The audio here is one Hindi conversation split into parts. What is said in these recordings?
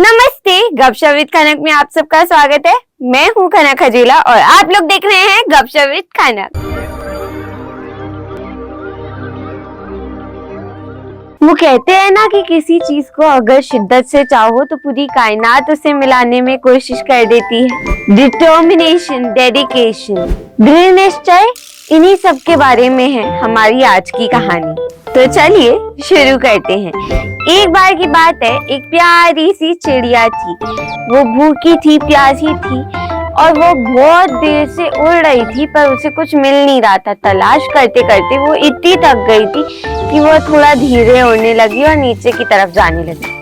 नमस्ते, गपशप विद खनक में आप सबका स्वागत है। मैं हूँ खनक खजीला और आप लोग देख रहे हैं गपशप विद खनक। वो कहते हैं ना कि किसी चीज को अगर शिद्दत से चाहो तो पूरी कायनात उसे मिलाने में कोशिश कर देती है। डिटर्मिनेशन, डेडिकेशन, दृढ़ निश्चय, इन्हीं सब के बारे में है हमारी आज की कहानी। तो चलिए शुरू करते हैं। एक बार की बात है, एक प्यारी सी चिड़िया थी। वो भूखी थी, प्यासी थी और वो बहुत देर से उड़ रही थी पर उसे कुछ मिल नहीं रहा था। तलाश करते करते वो इतनी थक गई थी कि वो थोड़ा धीरे उड़ने लगी और नीचे की तरफ जाने लगी।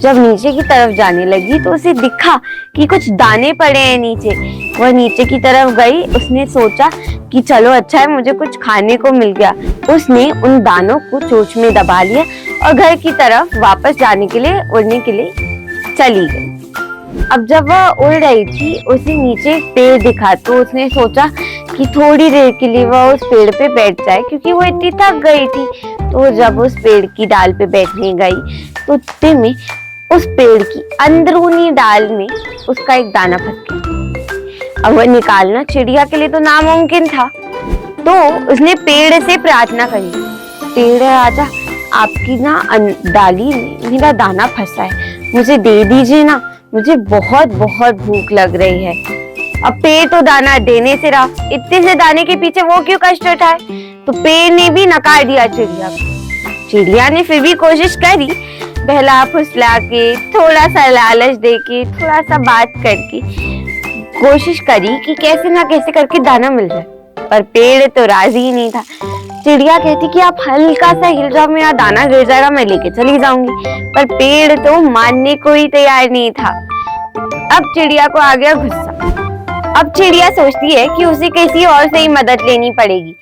जब नीचे की तरफ जाने लगी तो उसे दिखा कि कुछ दाने पड़े हैं नीचे। वह नीचे की तरफ गई। उसने सोचा कि चलो अच्छा है, मुझे कुछ खाने को मिल गया। उसने उन दानों को चोंच में दबा लिया और घर की तरफ वापस जाने के लिए उड़ने के लिए चली गई। अब जब वह उड़ रही थी उसे नीचे एक पेड़ दिखा तो उसने सोचा कि थोड़ी देर के लिए वह उस पेड़ पे बैठ जाए क्योंकि वो इतनी थक गई थी। तो जब उस पेड़ की डाल पे बैठने गई तो इतने में उस पेड़ की अंदरूनी डाल में उसका एक दाना फंस गया। अब वह निकालना चिड़िया के लिए तो नामुमकिन था। तो उसने पेड़ से प्रार्थना करी, पेड़ राजा, आपकी ना डाली में मेरा दाना फंसा है, मुझे दे दीजिए ना, मुझे बहुत बहुत भूख लग रही है। अब पेड़ तो दाना देने से रहा, इतने से दाने के पीछे वो क्यों कष्ट उठाए। तो पेड़ ने भी नकार दिया चिड़िया को। चिड़िया ने फिर भी कोशिश करी, बहला फुसला के, थोड़ा सा लालच देके, थोड़ा सा बात करके कोशिश करी कि कैसे ना कैसे करके दाना मिल जाए, पर पेड़ तो राजी ही नहीं था। चिड़िया कहती कि आप हल्का सा हिल जाओ, मेरा दाना गिर जाएगा, मैं लेके चली जाऊंगी, पर पेड़ तो मानने को ही तैयार नहीं था। अब चिड़िया को आ गया गुस्सा। अब चिड़िया सोचती है कि उसे किसी और से ही मदद लेनी पड़ेगी।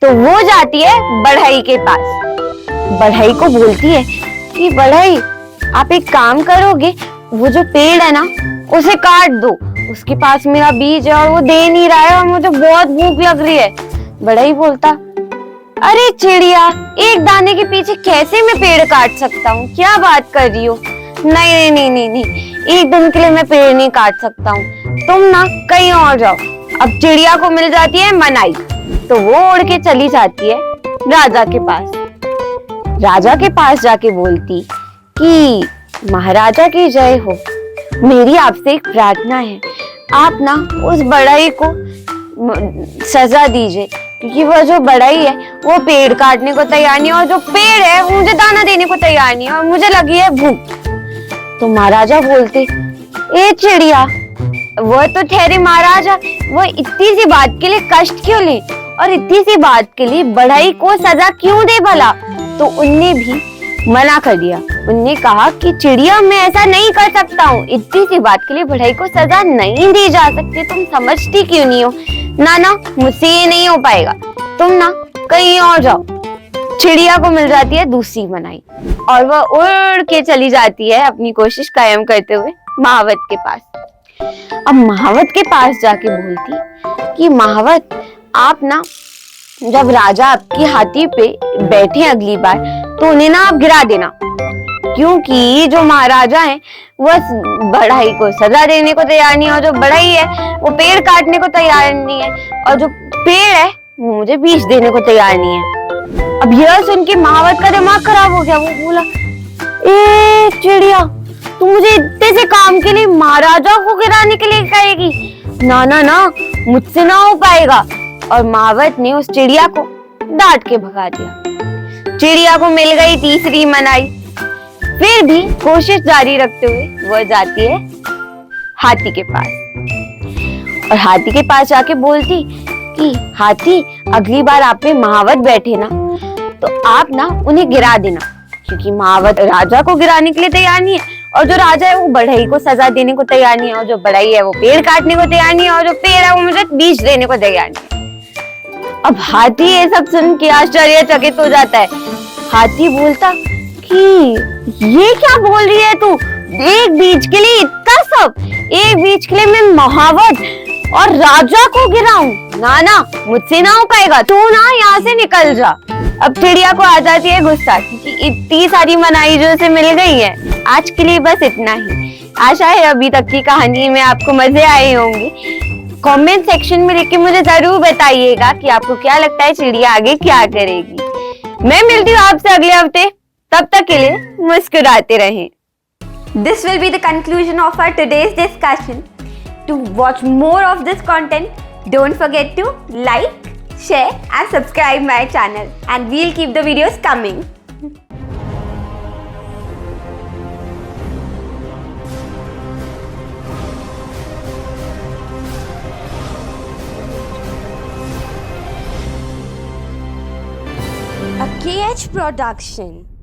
तो वो जाती है बढ़ई के पास। बढ़ई को बोलती है कि बढ़ई, आप एक काम करोगे, वो जो पेड़ है ना उसे काट दो, उसके पास मेरा बीज है और वो दे नहीं रहा है और मुझे बहुत भूख लग रही है। बढ़ई बोलता, अरे चिड़िया, एक दाने के पीछे कैसे मैं पेड़ काट सकता हूँ, क्या बात कर रही हो। नहीं नहीं नहीं नहीं, एक दिन के लिए मैं पेड़ नहीं काट सकता हूँ, तुम ना कहीं और जाओ। अब चिड़िया को मिल जाती है मनाई, तो वो उड़ के चली जाती है राजा के पास। राजा के पास जाके बोलती कि महाराजा की जय हो, मेरी आपसे एक प्रार्थना है, आप ना उस बढ़ई को सजा दीजिए क्योंकि वह जो बढ़ई है वो पेड़ काटने को तैयार नहीं है और जो पेड़ है वो मुझे दाना देने को तैयार नहीं है और मुझे लगी है भूख। तो महाराजा बोलते, ए चिड़िया, वह तो ठहरे महाराजा, वह इतनी सी बात के लिए कष्ट क्यों ले और इतनी सी बात के लिए बढ़ई को सजा क्यों दे भला। तो उनने भी मना कर दिया। उनने कहा कि चिड़िया, मैं ऐसा नहीं कर सकता हूँ, इतनी सी बात के लिए बढ़ई को सजा नहीं दी जा सकती, तुम समझती क्यों नहीं हो। ना ना, मुझसे ये नहीं हो पाएगा, तुम ना कहीं और जाओ। चिड़िया को मिल जाती है दूसरी मनाई और वह उड़ के चली जाती है अपनी कोशिश कायम करते हुए महावत के पास। अब महावत के पास जाके बोलती कि महावत, आप ना जब राजा आपकी हाथी पे बैठे अगली बार तो उन्हें ना आप गिरा देना, क्योंकि जो महाराजा है वह बढ़ई को सजा देने को तैयार नहीं है और जो बढ़ई है वो पेड़ काटने को तैयार नहीं है और जो पेड़ है वो मुझे बीज देने को तैयार नहीं है। अब यह सुन के महावत का दिमाग खराब हो गया। वो बोला, ए चिड़िया, तू मुझे इतने से काम के लिए महाराजा को गिराने के लिए कहेगी, ना ना ना, मुझसे ना हो पाएगा। और महावत ने उस चिड़िया को डांट के भगा दिया। चिड़िया को मिल गई तीसरी मनाई। फिर भी कोशिश जारी रखते हुए वह जाती है हाथी के पास और हाथी के पास जाके बोलती कि हाथी, अगली बार आप में महावत बैठे ना तो आप ना उन्हें गिरा देना, क्योंकि महावत राजा को गिराने के लिए तैयार नहीं है और जो राजा है वो बढ़ई को सजा देने को तैयार नहीं है और जो बढ़ई है वो पेड़ काटने को तैयार नहीं है और जो पेड़ है वो मुझे बीज देने को तैयार नहीं है। अब हाथी ये सब सुन के आश्चर्यचकित हो जाता है। हाथी बोलता कि ये क्या बोल रही है तू, एक बीज के लिए इतना सब, एक बीज के लिए मैं महावत और राजा को गिराऊं, ना ना, मुझसे ना हो पाएगा, तू ना यहाँ से निकल जा। अब चिड़िया को आ जाती है गुस्सा, क्योंकि इतनी सारी मनाही जो उसे मिल गई है। आज के लिए बस इतना ही। आशा है अभी तक की कहानी में आपको मजे आए होंगे। कमेंट सेक्शन में लिख के मुझे जरूर बताइएगा कि आपको क्या लगता है चिड़िया आगे क्या करेगी। मैं मिलती हूँ आपसे अगले हफ्ते, तब तक के लिए मुस्कुराते रहें। This will be the conclusion of our today's discussion. To watch more of this content, don't forget to like, share and subscribe my channel, and we'll keep the videos coming. A KH production.